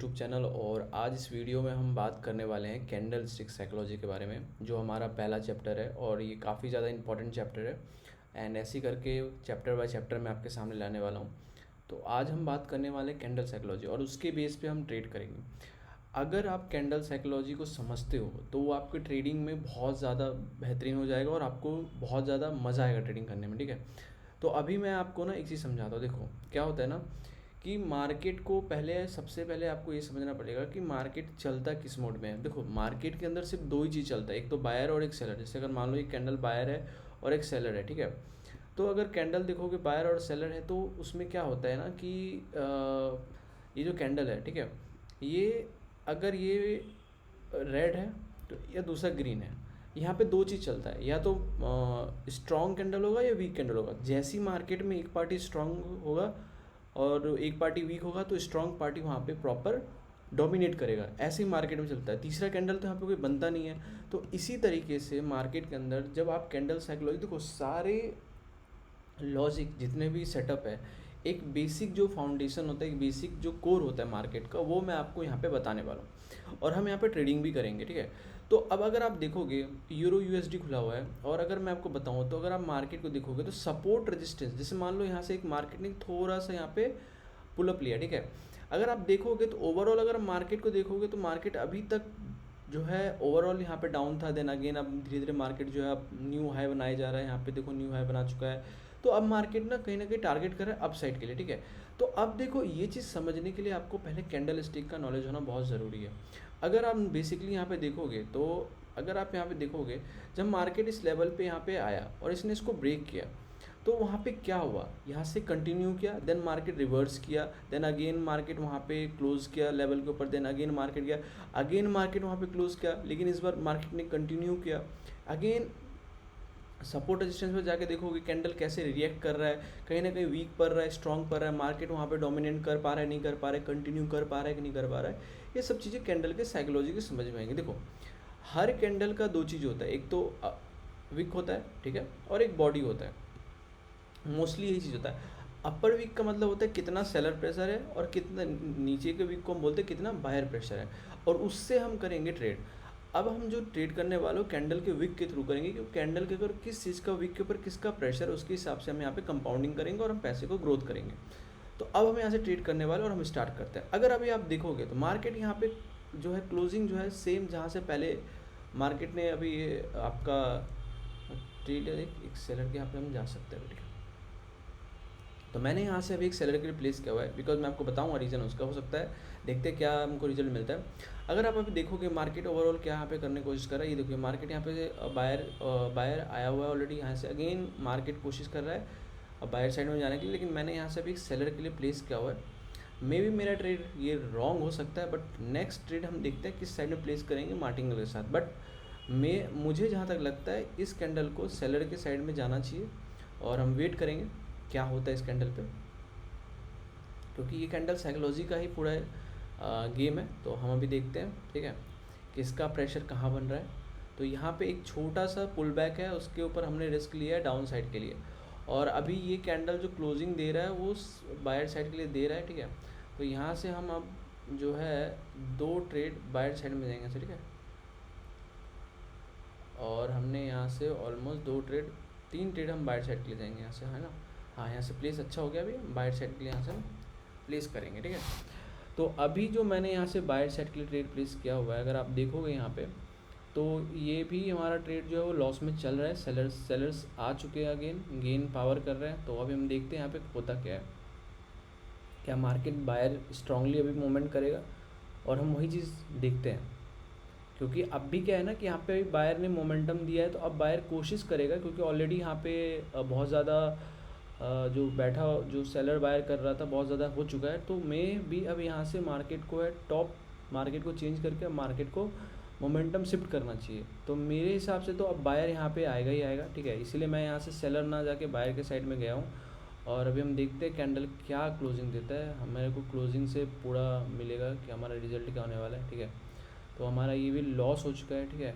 YouTube channel. और आज इस वीडियो में हम बात करने वाले हैं कैंडल स्टिक साइकोलॉजी के बारे में, जो हमारा पहला चैप्टर है और ये काफ़ी ज़्यादा इंपॉर्टेंट चैप्टर है। एंड ऐसे करके चैप्टर बाय चैप्टर मैं आपके सामने लाने वाला हूँ। तो आज हम बात करने वाले हैं कैंडल साइकोलॉजी और उसके बेस पे हम ट्रेड करेंगे। अगर आप कैंडल साइकोलॉजी को समझते हो तो वो आपके ट्रेडिंग में बहुत ज़्यादा बेहतरीन हो जाएगा और आपको बहुत ज़्यादा मज़ा आएगा ट्रेडिंग करने में, ठीक है। तो अभी मैं आपको ना एक चीज़ समझाता हूँ। देखो क्या होता है ना कि मार्केट को सबसे पहले आपको ये समझना पड़ेगा कि मार्केट चलता किस मोड में है। देखो मार्केट के अंदर सिर्फ दो ही चीज़ चलता है, एक तो बायर और एक सेलर। जैसे अगर मान लो एक कैंडल बायर है और एक सेलर है, ठीक है। तो अगर कैंडल देखोगे बायर और सेलर है तो उसमें क्या होता है ना कि ये जो कैंडल है, ठीक है, ये अगर ये रेड है तो या दूसरा ग्रीन है, यहाँ पे दो चीज़ चलता है, या तो स्ट्रॉन्ग कैंडल होगा या वीक कैंडल होगा। जैसी मार्केट में एक पार्टी स्ट्रॉन्ग होगा और एक पार्टी वीक होगा तो स्ट्रॉन्ग पार्टी वहाँ पे प्रॉपर डोमिनेट करेगा। ऐसे ही मार्केट में चलता है। तीसरा कैंडल तो यहाँ पे कोई बनता नहीं है। तो इसी तरीके से मार्केट के अंदर जब आप कैंडल साइकोलॉजी देखो, सारे लॉजिक जितने भी सेटअप है, एक बेसिक जो फाउंडेशन होता है, एक बेसिक जो कोर होता है मार्केट का, वो मैं आपको यहाँ पे बताने वाला हूँ। और हम यहाँ पे ट्रेडिंग भी करेंगे, ठीक है। तो अब अगर आप देखोगे यूरो यूएसडी खुला हुआ है और अगर मैं आपको बताऊँ तो अगर आप मार्केट को देखोगे तो सपोर्ट रेजिस्टेंस, जैसे मान लो यहाँ से एक मार्केट ने थोड़ा सा यहाँ पे पुलअप लिया, ठीक है। अगर आप देखोगे तो ओवरऑल अगर मार्केट को देखोगे तो मार्केट अभी तक जो है ओवरऑल यहाँ पे डाउन था। देन अगेन अब धीरे धीरे मार्केट जो है अब न्यू हाई बनाया जा रहा है। यहाँ पे देखो न्यू हाई बना चुका है। तो अब मार्केट ना कहीं टारगेट कर रहा है अप साइड के लिए, ठीक है। तो अब देखो ये चीज़ समझने के लिए आपको पहले कैंडल स्टिक का नॉलेज होना बहुत ज़रूरी है। अगर आप बेसिकली यहाँ पे देखोगे तो अगर आप यहाँ पे देखोगे, जब मार्केट इस लेवल पे यहाँ पे आया और इसने इसको ब्रेक किया तो वहाँ पे क्या हुआ, यहाँ से कंटिन्यू किया, देन मार्केट रिवर्स किया, देन अगेन मार्केट वहाँ पे क्लोज किया लेवल के ऊपर, देन अगेन मार्केट गया, अगेन मार्केट वहाँ पे क्लोज किया, लेकिन इस बार मार्केट ने कंटिन्यू किया। अगेन सपोर्ट रेजिस्टेंस पे जाके देखोगे कैंडल कैसे रिएक्ट कर रहा है, कहीं ना कहीं वीक पड़ रहा है, स्ट्रॉन्ग पड़ रहा है, मार्केट वहाँ पे डोमिनेट कर पा रहा है, नहीं कर पा रहा है, कंटिन्यू कर पा रहा है कि नहीं कर पा रहा है। ये सब चीज़ें कैंडल के साइकोलॉजी की समझ में आएंगी। देखो हर कैंडल का दो चीज़ होता है, एक तो विक होता है, ठीक है, और एक बॉडी होता है। मोस्टली यही चीज़ होता है। अपर वीक का मतलब होता है कितना सेलर प्रेशर है और कितना नीचे के वीक को हम बोलते हैं कितना बायर प्रेशर है, और उससे हम करेंगे ट्रेड। अब हम जो ट्रेड करने वाले हो कैंडल के विक के थ्रू करेंगे, क्योंकि कैंडल के ऊपर किस चीज़ का विक के ऊपर किसका प्रेशर है उसके हिसाब से हम यहाँ पे कंपाउंडिंग करेंगे और हम पैसे को ग्रोथ करेंगे। तो अब हम यहाँ से ट्रेड करने वाले और हम स्टार्ट करते हैं। अगर अभी आप देखोगे तो मार्केट यहाँ पे जो है क्लोजिंग जो है सेम जहाँ से पहले मार्केट ने अभी ये आपका ट्रेड एक सेलर के यहाँ पे हम जा सकते हैं, ठीक है। तो मैंने यहाँ से अभी एक सेलर के लिए प्लेस किया हुआ है, बिकॉज मैं आपको बताऊँगा रीज़न उसका, हो सकता है देखते हैं क्या हमको रिजल्ट मिलता है। अगर आप अभी देखोगे मार्केट ओवरऑल क्या यहाँ पे करने की कोशिश कर रहा है, ये देखिए मार्केट यहाँ पे बायर आया हुआ है ऑलरेडी। यहाँ से अगेन मार्केट कोशिश कर रहा है अब बायर साइड में जाने के लिए, लेकिन मैंने यहाँ से अभी एक सेलर के लिए प्लेस किया हुआ है। मे बी मेरा ट्रेड ये रॉन्ग हो सकता है, बट नेक्स्ट ट्रेड हम देखते हैं किस साइड में प्लेस करेंगे मार्टिंगल के साथ। बट मुझे जहाँ तक लगता है इस कैंडल को सेलर के साइड में जाना चाहिए और हम वेट करेंगे क्या होता है इस कैंडल पे, क्योंकि ये कैंडल साइकोलॉजी का ही पूरा गेम है। तो हम अभी देखते हैं, ठीक है, कि इसका प्रेशर कहाँ बन रहा है। तो यहाँ पे एक छोटा सा पुल बैक है, उसके ऊपर हमने रिस्क लिया है डाउन साइड के लिए, और अभी ये कैंडल जो क्लोजिंग दे रहा है वो बायर साइड के लिए दे रहा है, ठीक है। तो यहाँ से हम अब जो है दो ट्रेड बायर साइड में जाएंगे, ठीक है। और हमने यहाँ से ऑलमोस्ट तीन ट्रेड हम बायर साइड के लिए जाएंगे यहाँ से, है ना। हाँ यहाँ से प्लेस अच्छा हो गया, अभी बायर साइड के लिए यहाँ से हम प्लेस करेंगे, ठीक है। तो अभी जो मैंने यहाँ से बायर साइड के लिए ट्रेड प्लेस किया हुआ है, अगर आप देखोगे यहाँ पे तो ये भी हमारा ट्रेड जो है वो लॉस में चल रहा है। सेलर्स आ चुके हैं, अगेन गेन पावर कर रहे हैं। तो अभी हम देखते हैं यहाँ पे होता क्या है, क्या मार्केट बायर स्ट्रांगली अभी मूवमेंट करेगा, और हम वही चीज़ देखते हैं। क्योंकि अब भी क्या है ना कि यहाँ पे बायर ने मोमेंटम दिया है, तो अब बायर कोशिश करेगा, क्योंकि ऑलरेडी यहाँ पे बहुत ज़्यादा जो सेलर बायर कर रहा था बहुत ज़्यादा हो चुका है। तो मैं भी अब यहाँ से मार्केट को है टॉप मार्केट को चेंज करके अब मार्केट को मोमेंटम शिफ्ट करना चाहिए। तो मेरे हिसाब से तो अब बायर यहाँ पे आएगा ही आएगा, ठीक है। इसीलिए मैं यहाँ से सेलर ना जाके बायर के साइड में गया हूँ। और अभी हम देखते हैं कैंडल क्या क्लोजिंग देता है। हमारे को क्लोजिंग से पूरा मिलेगा कि हमारा रिजल्ट क्या होने वाला है, ठीक है। तो हमारा ये भी लॉस हो चुका है, ठीक है।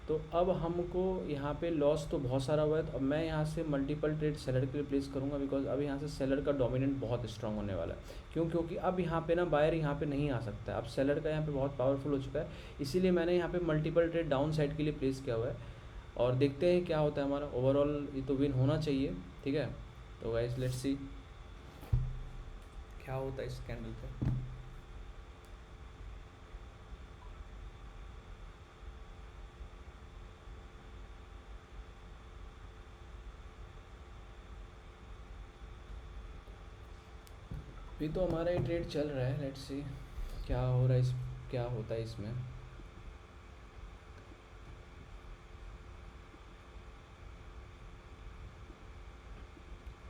तो अब हमको यहाँ पे लॉस तो बहुत सारा हुआ है, तो अब मैं यहाँ से मल्टीपल ट्रेड सेलर के लिए प्लेस करूँगा, बिकॉज अब यहाँ से सेलर का डोमिनेंट बहुत स्ट्रांग होने वाला है। क्यों? क्योंकि अब यहाँ पे ना बायर यहाँ पे नहीं आ सकता है, अब सेलर का यहाँ पे बहुत पावरफुल हो चुका है, इसीलिए मैंने यहाँ पे मल्टीपल ट्रेड डाउन साइड के लिए प्लेस किया हुआ है। और देखते हैं क्या होता है हमारा। ओवरऑल ये तो विन होना चाहिए, ठीक है। तो गाइस लेट्स सी क्या होता है इस कैंडल पे। अभी तो हमारा ये ट्रेड चल रहा है, लेट्स सी क्या हो रहा है क्या होता है इसमें।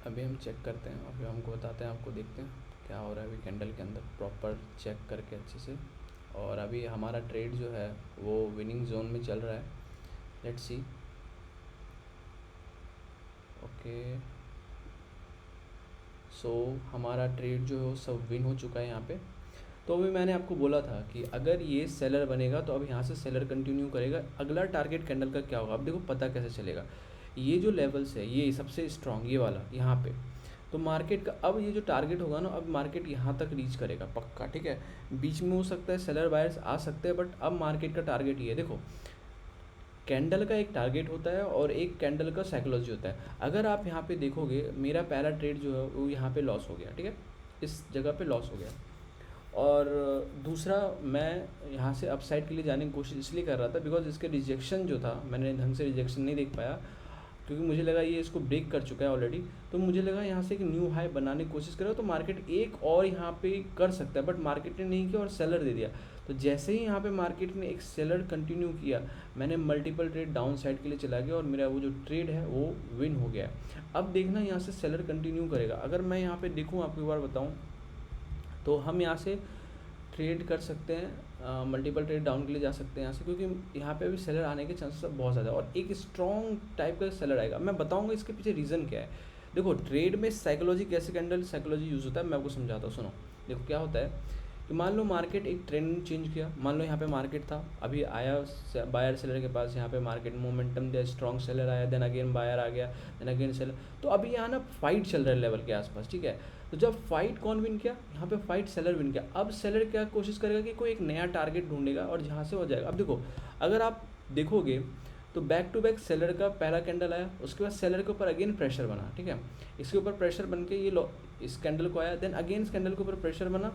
अभी हम चेक करते हैं, अभी हमको बताते हैं, आपको देखते हैं क्या हो रहा है अभी कैंडल के अंदर, प्रॉपर चेक करके अच्छे से। और अभी हमारा ट्रेड जो है वो विनिंग जोन में चल रहा है, लेट्स सी। ओके, सो हमारा ट्रेड जो है वो सब विन हो चुका है यहाँ पे। तो अभी मैंने आपको बोला था कि अगर ये सेलर बनेगा तो अब यहाँ से सेलर कंटिन्यू करेगा, अगला टारगेट कैंडल का क्या होगा अब देखो पता कैसे चलेगा। ये जो लेवल्स है ये सबसे स्ट्रॉन्ग, ये वाला यहाँ पे, तो मार्केट का अब ये जो टारगेट होगा ना, अब मार्केट यहाँ तक रीच करेगा पक्का, ठीक है। बीच में हो सकता है सेलर बायर्स आ सकते हैं, बट अब मार्केट का टारगेट ये है। देखो कैंडल का एक टारगेट होता है और एक कैंडल का साइकोलॉजी होता है। अगर आप यहाँ पे देखोगे मेरा पहला ट्रेड जो है वो यहाँ पे लॉस हो गया, ठीक है, इस जगह पे लॉस हो गया। और दूसरा मैं यहाँ से अपसाइड के लिए जाने की कोशिश इसलिए कर रहा था बिकॉज इसके रिजेक्शन जो था, मैंने ढंग से रिजेक्शन नहीं देख पाया, क्योंकि मुझे लगा ये इसको ब्रेक कर चुका है ऑलरेडी। तो मुझे लगा यहाँ से एक न्यू हाई बनाने की कोशिश करेगा तो मार्केट एक और यहाँ पे कर सकता है, बट मार्केट ने नहीं किया और सेलर दे दिया। तो जैसे ही यहाँ पे मार्केट ने एक सेलर कंटिन्यू किया, मैंने मल्टीपल ट्रेड डाउन साइड के लिए चला गया और मेरा वो जो ट्रेड है वो विन हो गया। अब देखना यहाँ से सेलर कंटिन्यू करेगा। अगर मैं यहाँ पे देखूँ, आपको एक बार बताऊँ, तो हम यहाँ से ट्रेड कर सकते हैं, मल्टीपल ट्रेड डाउन के लिए जा सकते हैं यहाँ से, क्योंकि यहाँ पे अभी सेलर आने के चांसेस बहुत ज़्यादा है और एक स्ट्रॉन्ग टाइप का सेलर आएगा। मैं बताऊँगा इसके पीछे रीज़न क्या है। देखो ट्रेड में साइकोलॉजी, कैसे कैंडल साइकोलॉजी यूज़ होता है मैं आपको समझाता हूँ, सुनो। देखो क्या होता है कि मान लो मार्केट एक ट्रेंड चेंज किया, मान लो यहाँ पे मार्केट था, अभी आया बायर सेलर के पास, यहाँ पे मार्केट मोमेंटम दिया, स्ट्रॉन्ग सेलर आया, देन अगेन बायर आ गया, देन अगेन सेलर। तो अभी यहाँ ना फाइट चल रहा है लेवल के आसपास, ठीक है। तो जब फाइट कौन विन किया, यहाँ पे फाइट सेलर विन किया। अब सेलर क्या कोशिश करेगा कि कोई एक नया टारगेट ढूंढेगा और जहाँ से हो जाएगा। अब देखो अगर आप देखोगे तो बैक टू बैक सेलर का पहला कैंडल आया, उसके बाद सेलर के ऊपर अगेन प्रेशर बना, ठीक है, इसके ऊपर प्रेशर बन के ये इस कैंडल को आया, देन अगेन इस कैंडल के ऊपर प्रेशर बना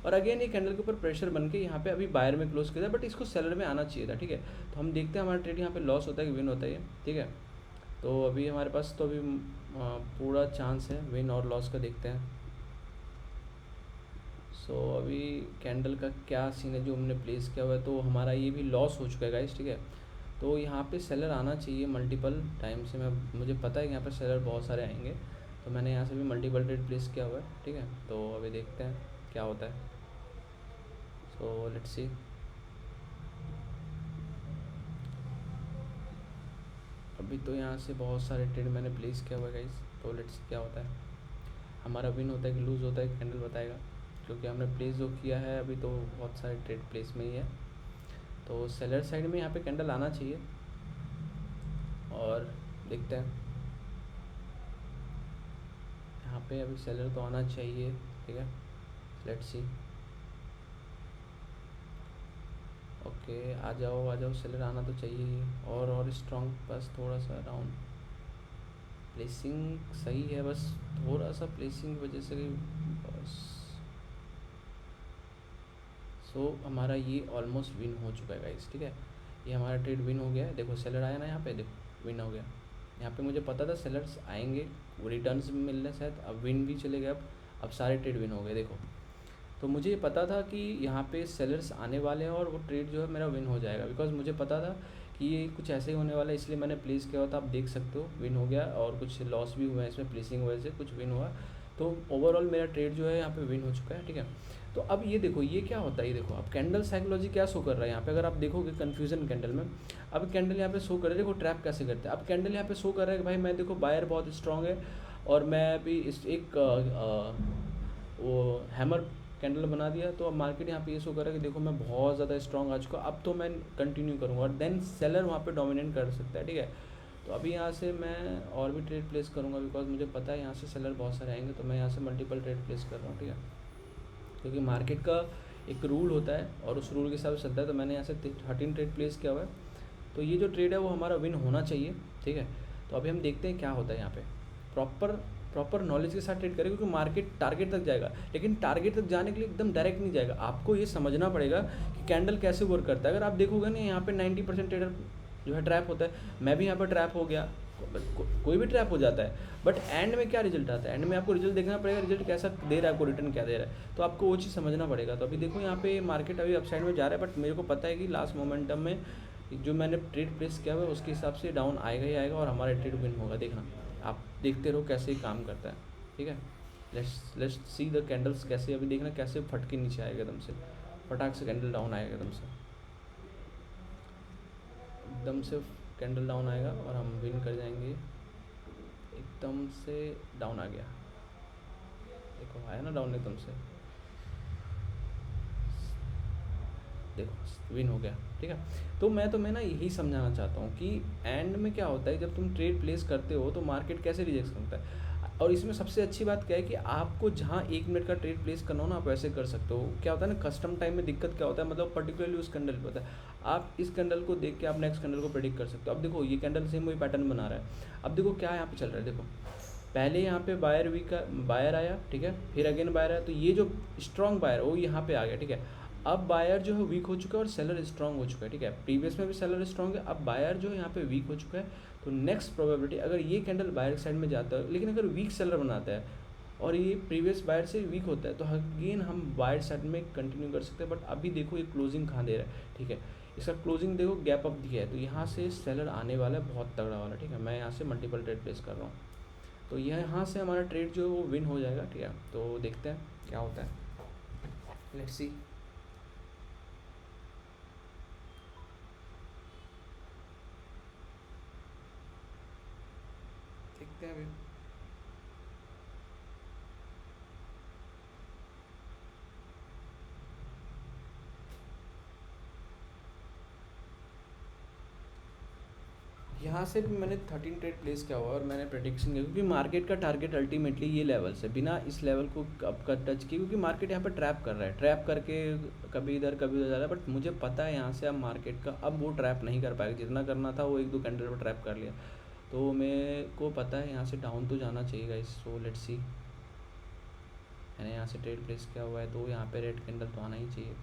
और अगेन ये कैंडल के ऊपर प्रेशर बन के यहाँ पे अभी बायर में क्लोज किया था, बट इसको सेलर में आना चाहिए था, ठीक है। तो हम देखते हैं हमारा ट्रेड यहाँ पे लॉस होता है कि विन होता है, ठीक है। तो अभी हमारे पास तो अभी पूरा चांस है विन और लॉस का, देखते हैं। सो अभी कैंडल का क्या सीन है जो हमने प्लेस किया हुआ है, तो हमारा ये भी लॉस हो चुका है गाइस, ठीक है। तो यहाँ पे सेलर आना चाहिए मल्टीपल टाइम से, मुझे पता है कि यहाँ पे सेलर बहुत सारे आएंगे, तो मैंने यहाँ से भी मल्टीपल ट्रेड प्लेस किया हुआ है, ठीक है। तो अभी देखते हैं क्या होता है। So let's see. अभी तो यहाँ से बहुत सारे ट्रेड मैंने प्लेस किया हुआ है गाइस, तो लेट्स सी क्या होता है। हमारा विन होता है कि लूज़ होता है कैंडल बताएगा, क्योंकि हमने प्लेस जो किया है अभी तो बहुत सारे ट्रेड प्लेस में ही है। तो सेलर साइड में यहाँ पे कैंडल आना चाहिए और देखते हैं। यहाँ पे अभी सेलर तो आना चाहिए, ठीक है, लेट्स सी। ओके आ जाओ सेलर आना तो चाहिए ही, और स्ट्रॉन्ग, बस थोड़ा सा डाउन। प्लेसिंग सही है, बस थोड़ा सा प्लेसिंग की वजह से बस। सो हमारा ये ऑलमोस्ट विन हो चुका है गाइस, ठीक है। ये हमारा ट्रेड विन हो गया है। देखो सेलर आया ना यहाँ पे, देखो विन हो गया। यहाँ पे मुझे पता था सेलर्स आएंगे, वो रिटर्न्स भी मिलने शायद, अब विन भी चले गए। अब सारे ट्रेड विन हो गए, देखो। तो मुझे ये पता था कि यहाँ पे सेलर्स आने वाले हैं और वो ट्रेड जो है मेरा विन हो जाएगा, बिकॉज मुझे पता था कि ये कुछ ऐसे ही होने वाला है, इसलिए मैंने प्लेस किया हुआ था। आप देख सकते हो विन हो गया, और कुछ लॉस भी हुआ है इसमें प्लेसिंग वजह से, कुछ विन हुआ। तो ओवरऑल मेरा ट्रेड जो है यहाँ पे विन हो चुका है, ठीक है। तो अब ये देखो ये क्या होता है, ये देखो अब कैंडल साइकोलॉजी क्या शो कर रहा है यहाँ पे। अगर आप देखोगे कन्फ्यूजन कैंडल में, अब कैंडल यहाँ पे शो कर रहा है, देखो ट्रैप कैसे करते हैं। अब कैंडल यहाँ पे शो कर रहा है कि भाई मैं देखो बायर बहुत स्ट्रांग है और मैं अभी इस एक वो हैमर कैंडल बना दिया, तो अब मार्केट यहाँ पे ये शो कर रहा है कि देखो मैं बहुत ज़्यादा स्ट्रॉन्ग आ चुका, अब तो मैं कंटिन्यू करूँगा, और देन सेलर वहाँ पे डोमिनेट कर सकता है, ठीक है। तो अभी यहाँ से मैं और भी ट्रेड प्लेस करूँगा, बिकॉज मुझे पता है यहाँ से सेलर बहुत सारे आएंगे, तो मैं यहाँ से मल्टीपल ट्रेड प्लेस कर रहा हूँ, ठीक है। क्योंकि मार्केट का एक रूल होता है और उस रूल के हिसाब से चलता है, तो मैंने यहाँ से 13 ट्रेड प्लेस किया हुआ है। तो ये जो ट्रेड है वो हमारा विन होना चाहिए, ठीक है। तो अभी हम देखते हैं क्या होता है यहाँ पे। प्रॉपर नॉलेज के साथ ट्रेड करें, क्योंकि मार्केट टारगेट तक जाएगा, लेकिन टारगेट तक जाने के लिए एकदम डायरेक्ट नहीं जाएगा। आपको ये समझना पड़ेगा कि कैंडल कैसे वर्क करता है। अगर आप देखोगे ना, यहाँ पे 90% ट्रेडर जो है ट्रैप होता है, मैं भी यहाँ पर ट्रैप हो गया, कोई भी ट्रैप हो जाता है, बट एंड में क्या रिजल्ट आता है, एंड में आपको रिजल्ट देखना पड़ेगा, रिजल्ट कैसा दे रहा है, आपको रिटर्न क्या दे रहा है, तो आपको वो चीज़ समझना पड़ेगा। तो अभी देखो यहाँ पे मार्केट अभी अपसाइड में जा रहा है, बट मेरे को पता है कि लास्ट मोमेंटम में जो मैंने ट्रेड प्लेस किया हुआ है उसके हिसाब से डाउन आएगा ही आएगा, और हमारा ट्रेड विन होगा। देखना, आप देखते रहो कैसे ही काम करता है, ठीक है। लेट्स सी द कैंडल्स कैसे, अभी देखना कैसे फट के नीचे आएगा एकदम से, फटाक से कैंडल डाउन आएगा एकदम से कैंडल डाउन आएगा और हम विन कर जाएंगे। एकदम से डाउन आ गया, देखो आया ना डाउन एकदम से, देखो विन हो गया, ठीक है। तो मैं ना यही समझाना चाहता हूँ कि एंड में क्या होता है, जब तुम ट्रेड प्लेस करते हो तो मार्केट कैसे रिजेक्ट करता है। और इसमें सबसे अच्छी बात क्या है कि आपको जहाँ 1 मिनट का ट्रेड प्लेस करना हो ना, आप ऐसे कर सकते हो। क्या होता है ना, कस्टम टाइम में दिक्कत क्या होता है, मतलब पर्टिकुलरली उस कैंडल पे होता है। आप इस कैंडल को देख के आप नेक्स्ट कैंडल को प्रेडिक्ट कर सकते हो। अब देखो ये कैंडल सेम वही पैटर्न बना रहा है। अब देखो क्या यहाँ पे चल रहा है, देखो पहले यहाँ पे बायर आया, ठीक है, फिर अगेन बायर आया, तो ये जो स्ट्रॉन्ग बायर वो यहाँ पे आ गया, ठीक है। अब बायर जो है वीक हो चुका है और सेलर स्ट्रॉन्ग हो चुका है, ठीक है। प्रीवियस में भी सेलर स्ट्रॉन्ग है, अब बायर जो है यहाँ पे वीक हो चुका है। तो नेक्स्ट प्रोबेबिलिटी, अगर ये कैंडल बायर साइड में जाता है, लेकिन अगर वीक सेलर बनाता है और ये प्रीवियस बायर से वीक होता है, तो अगेन हम बायर साइड में कंटिन्यू कर सकते हैं। बट अभी देखो ये क्लोजिंग कहाँ दे रहा है, ठीक है। इसका क्लोजिंग देखो गैप अप दिया है, तो यहाँ से सेलर आने वाला है बहुत तगड़ा वाला, ठीक है। मैं यहाँ से मल्टीपल ट्रेड प्लेस कर रहा हूँ, तो यहाँ से हमारा ट्रेड जो है वो विन हो जाएगा, ठीक है। तो देखते हैं क्या होता है, लेट्स सी। देखते हैं अभी। यहाँ से भी मैंने 13 ट्रेड प्लेस किया हुआ और मैंने प्रेडिक्शन किया, क्योंकि मार्केट का टारगेट अल्टीमेटली ये लेवल से, बिना इस लेवल को अब का टच किए, क्योंकि मार्केट यहाँ पर ट्रैप कर रहा है, ट्रैप करके कभी इधर कभी उधर जा रहा है। बट मुझे पता है यहाँ से अब मार्केट का अब वो ट्रैप नहीं कर पाएगा, जितना करना था वो 1-2 कैंडल पर ट्रैप कर लिया। तो मेरे को पता है यहाँ से डाउन तो जाना चाहिए गाइस। सो लेट्स सी, मैंने यहाँ से ट्रेड प्लेस किया हुआ है, तो यहाँ पे रेड कैंडल तो आना ही चाहिए,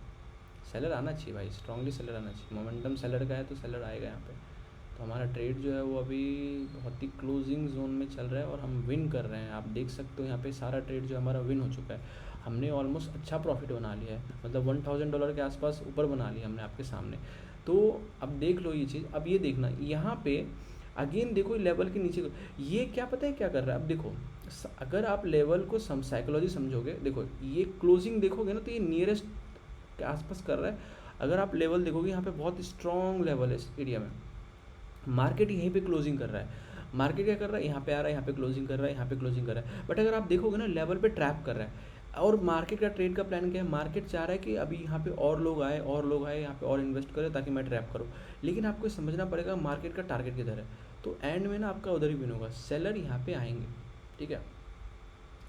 सेलर आना चाहिए भाई, स्ट्रांगली सेलर आना चाहिए। मोमेंटम सेलर का है तो सेलर आएगा यहाँ पे। तो हमारा ट्रेड जो है वो अभी बहुत ही क्लोजिंग जोन में चल रहा है और हम विन कर रहे हैं। आप देख सकते हो यहाँ पे सारा ट्रेड जो हमारा विन हो चुका है, हमने ऑलमोस्ट अच्छा प्रॉफिट बना लिया है, मतलब $1000 के आसपास ऊपर बना लिया हमने आपके सामने। तो अब देख लो ये चीज़, अब ये देखना यहाँ पे अगेन देखो लेवल के नीचे ये क्या पता है क्या कर रहा है। अब देखो अगर आप लेवल को साइकोलॉजी समझोगे, देखो ये क्लोजिंग देखोगे ना, तो ये नियरेस्ट के आसपास कर रहा है। अगर आप लेवल देखोगे यहाँ पे बहुत स्ट्रॉन्ग लेवल है इस एरिया में, मार्केट यहीं पे क्लोजिंग कर रहा है। मार्केट क्या कर रहा है, यहाँ पे आ रहा है, यहाँ पे क्लोजिंग कर रहा है, यहाँ पे क्लोजिंग कर रहा है। बट अगर आप देखोगे ना, लेवल पे ट्रैप कर रहा है। और मार्केट का ट्रेड का प्लान क्या है, मार्केट चाह रहा है कि अभी यहाँ पे और लोग आए यहाँ पे और इन्वेस्ट करें ताकि मैं ट्रैप करूँ। लेकिन आपको समझना पड़ेगा मार्केट का टारगेट किधर है, तो एंड में ना आपका उधर ही विन होगा। सेलर यहाँ पे आएंगे, ठीक है,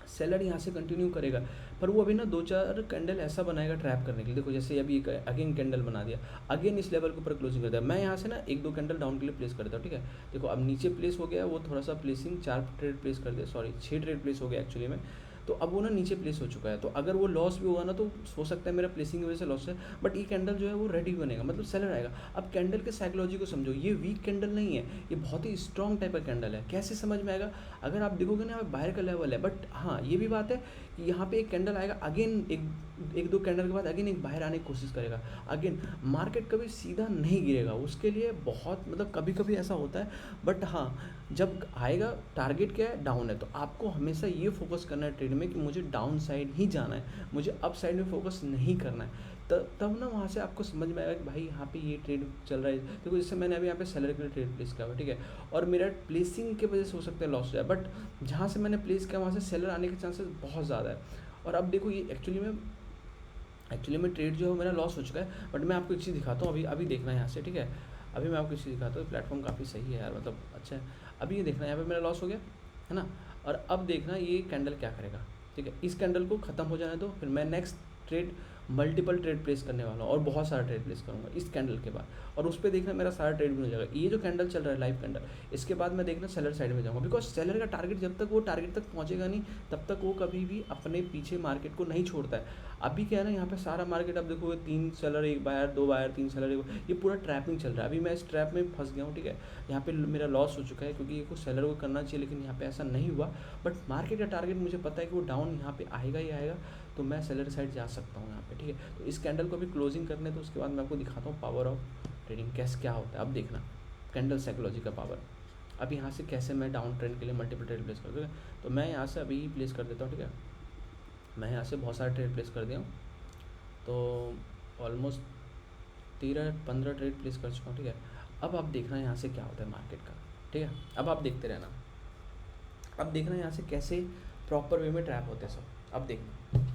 सेलर यहाँ से कंटिन्यू करेगा, पर वो अभी ना 2-4 कैंडल ऐसा बनाएगा ट्रैप करने के लिए। देखो जैसे अभी अगेन कैंडल बना दिया, अगेन इस लेवल के ऊपर क्लोजिंग कर दिया। मैं यहाँ से ना 1-2 कैंडल डाउन के लिए प्लेस कर देता हूँ, ठीक है। देखो अब नीचे प्लेस हो गया, वो थोड़ा सा प्लेसिंग 4 ट्रेड प्लेस कर दिया, सॉरी 6 ट्रेड प्लेस हो गया एक्चुअली में। तो अब वो ना नीचे प्लेस हो चुका है, तो अगर वो लॉस भी होगा ना तो हो सकता है मेरा प्लेसिंग की वजह से लॉस है, बट ये कैंडल जो है वो रेडी बनेगा, मतलब सेलर आएगा। अब कैंडल के साइकोलॉजी को समझो, ये वीक कैंडल नहीं है, ये बहुत ही स्ट्रॉन्ग टाइप का कैंडल है। कैसे समझ में आएगा, अगर आप देखोगे ना बाहर का लेवल है, बट हाँ ये भी बात है कि यहाँ पे एक कैंडल आएगा, अगेन एक 2 कैंडल के बाद अगेन एक बाहर आने की कोशिश करेगा। अगेन मार्केट कभी सीधा नहीं गिरेगा, उसके लिए बहुत मतलब कभी कभी ऐसा होता है, बट हाँ जब आएगा टारगेट क्या है, डाउन है, तो आपको हमेशा ये फोकस करना है ट्रेड में कि मुझे डाउन साइड ही जाना है, मुझे अप साइड में फोकस नहीं करना है। तब ना वहाँ से आपको समझ में आएगा कि भाई यहाँ पे ये ट्रेड चल रहा है। देखो जैसे मैंने अभी यहाँ पे सेलर के लिए ट्रेड प्लेस किया हुआ, ठीक है, और मेरा प्लेसिंग के वजह से हो सकता है लॉस हो जाए, बट जहाँ से मैंने प्लेस किया वहाँ से सेलर आने के चांसेस बहुत ज़्यादा है। और अब देखो ये एक्चुअली में एक्चुअली में ट्रेड जो है मेरा लॉस हो चुका है, बट मैं आपको एक चीज़ दिखाता हूँ, अभी अभी देखना है यहाँ से, ठीक है। अभी मैं आपको एक चीज़ दिखाता हूँ, प्लेटफॉर्म काफ़ी सही है यार, मतलब अच्छा है। अभी ये देखना है, यहाँ पे मेरा लॉस हो गया है ना, और अब देखना ये कैंडल क्या करेगा, ठीक है। इस कैंडल को ख़त्म हो जाने दो, फिर मैं next trade multiple trade place करने वाला हूँ और बहुत सारा ट्रेड प्लेस करूँगा इस कैंडल के बाद, और उस पर देखना मेरा सारा ट्रेड भी हो जाएगा। ये जो कैंडल चल रहा है लाइव कैंडल, इसके बाद मैं देखना सेलर साइड में जाऊँगा, बिकॉज सेलर का टारगेट जब तक वो टारगेट तक पहुँचेगा नहीं तब तक वो कभी भी अपने पीछे मार्केट को नहीं छोड़ता है। अभी क्या है ना, यहाँ पे सारा मार्केट आप देखोगे 3 सेलर 1 बायर 2 बायर 3 सेलर 1, ये पूरा ट्रैपिंग चल रहा है। अभी मैं इस ट्रैप में फंस गया हूँ, ठीक है। यहाँ पे मेरा लॉस हो चुका है क्योंकि ये कुछ सेलर को करना चाहिए, लेकिन यहाँ पे ऐसा नहीं हुआ। बट मार्केट का टारगेट मुझे पता है कि वो डाउन यहाँ पे आएगा ही आएगा, तो मैं सेलर साइड जा सकता हूँ यहाँ पे, ठीक है। तो इस कैंडल को अभी क्लोजिंग करने, तो उसके बाद मैं आपको दिखाता हूँ पावर ऑफ ट्रेडिंग कैसे क्या होता है। अब देखना कैंडल साइकोलॉजी का पावर। अब यहाँ से कैसे मैं डाउन ट्रेंड के लिए मल्टीपल ट्रेड प्लेस कर दूँ, तो मैं यहाँ से अभी प्लेस कर देता हूँ, ठीक है। मैं यहाँ से बहुत सारे ट्रेड प्लेस कर दिया हूँ, तो ऑलमोस्ट 13-15 ट्रेड प्लेस कर चुका हूँ, ठीक है। अब आप देखना यहाँ से क्या होता है मार्केट का, ठीक है। अब आप देखते रहना, अब देखना यहाँ से कैसे प्रॉपर वे में ट्रैप होते हैं सब। अब देखना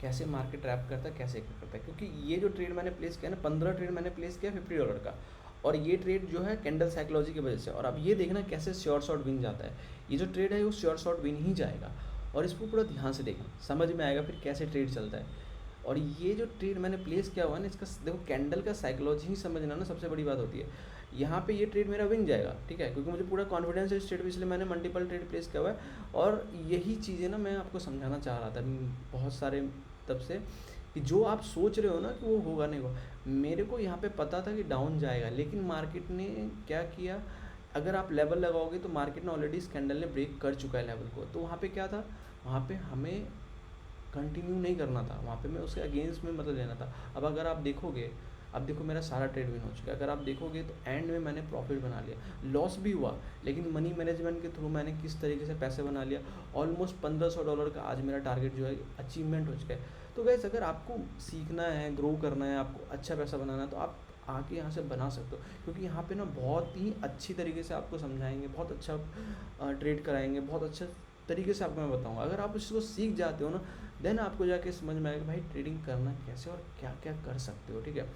कैसे मार्केट ट्रैप करता है, कैसे करता है, क्योंकि ये जो ट्रेड मैंने प्लेस किया ना, 15 ट्रेड मैंने प्लेस किया $50 का, और ये ट्रेड जो है कैंडल साइकोलॉजी की वजह से। और अब ये देखना कैसे श्योर शॉर्ट विन जाता है, ये जो ट्रेड है वो श्योर शॉर्ट विन ही जाएगा, और इसको पूरा ध्यान से देखना, समझ में आएगा फिर कैसे ट्रेड चलता है। और ये जो ट्रेड मैंने प्लेस किया हुआ है ना, इसका देखो कैंडल का साइकोलॉजी ही समझना ना सबसे बड़ी बात होती है। यहाँ पे ये ट्रेड मेरा विन जाएगा, ठीक है, क्योंकि मुझे पूरा कॉन्फिडेंस है इस ट्रेड पे, इसलिए मैंने मल्टीपल ट्रेड प्लेस किया हुआ है। और यही चीज़ें ना मैं आपको समझाना चाह रहा था बहुत सारे तब से, कि जो आप सोच रहे हो ना कि वो होगा नहीं होगा, मेरे को यहाँ पे पता था कि डाउन जाएगा, लेकिन मार्केट ने क्या किया, अगर आप लेवल लगाओगे तो मार्केट ने ऑलरेडी इस कैंडल ने ब्रेक कर चुका है लेवल को, तो वहाँ पे क्या था, वहाँ पे हमें कंटिन्यू नहीं करना था, वहाँ पे मैं उसके अगेंस्ट में मतलब लेना था। अब अगर आप देखोगे, अब देखो मेरा सारा ट्रेड विन हो चुका है, अगर आप देखोगे तो एंड में मैंने प्रॉफिट बना लिया, लॉस भी हुआ, लेकिन मनी मैनेजमेंट के थ्रू मैंने किस तरीके से पैसे बना लिया, ऑलमोस्ट $1500 का आज मेरा टारगेट जो है अचीवमेंट हो चुका है। तो गैस अगर आपको सीखना है, ग्रो करना है, आपको अच्छा पैसा बनाना है, तो आप आके यहाँ से बना सकते हो, क्योंकि यहाँ पे ना बहुत ही अच्छी तरीके से आपको समझाएंगे, बहुत अच्छा ट्रेड कराएंगे, बहुत अच्छा तरीके से आपको मैं बताऊँगा। अगर आप इसको सीख जाते हो ना, देन आपको जाके समझ में आएगा भाई ट्रेडिंग करना कैसे और क्या क्या कर सकते हो, ठीक है।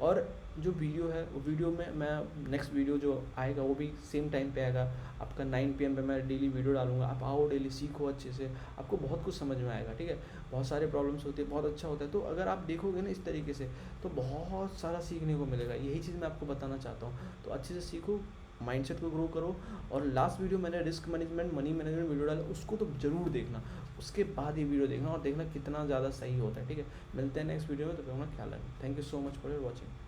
और जो वीडियो है वो वीडियो में मैं नेक्स्ट वीडियो जो आएगा वो भी सेम टाइम पे आएगा, आपका 9 PM पे मैं डेली वीडियो डालूंगा। आप आओ, डेली सीखो अच्छे से, आपको बहुत कुछ समझ में आएगा, ठीक है। बहुत सारे प्रॉब्लम्स होती है, बहुत अच्छा होता है, तो अगर आप देखोगे ना इस तरीके से तो बहुत सारा सीखने को मिलेगा। यही चीज़ मैं आपको बताना चाहता हूँ, तो अच्छे से सीखो, माइंडसेट को ग्रो करो। और लास्ट वीडियो मैंने risk management, money management video डाला, उसको तो ज़रूर देखना, उसके बाद ये वीडियो देखना और देखना कितना ज़्यादा सही होता है, ठीक है। मिलते हैं नेक्स्ट वीडियो में, तो अपना ख्याल रखना। Thank you so much for your watching.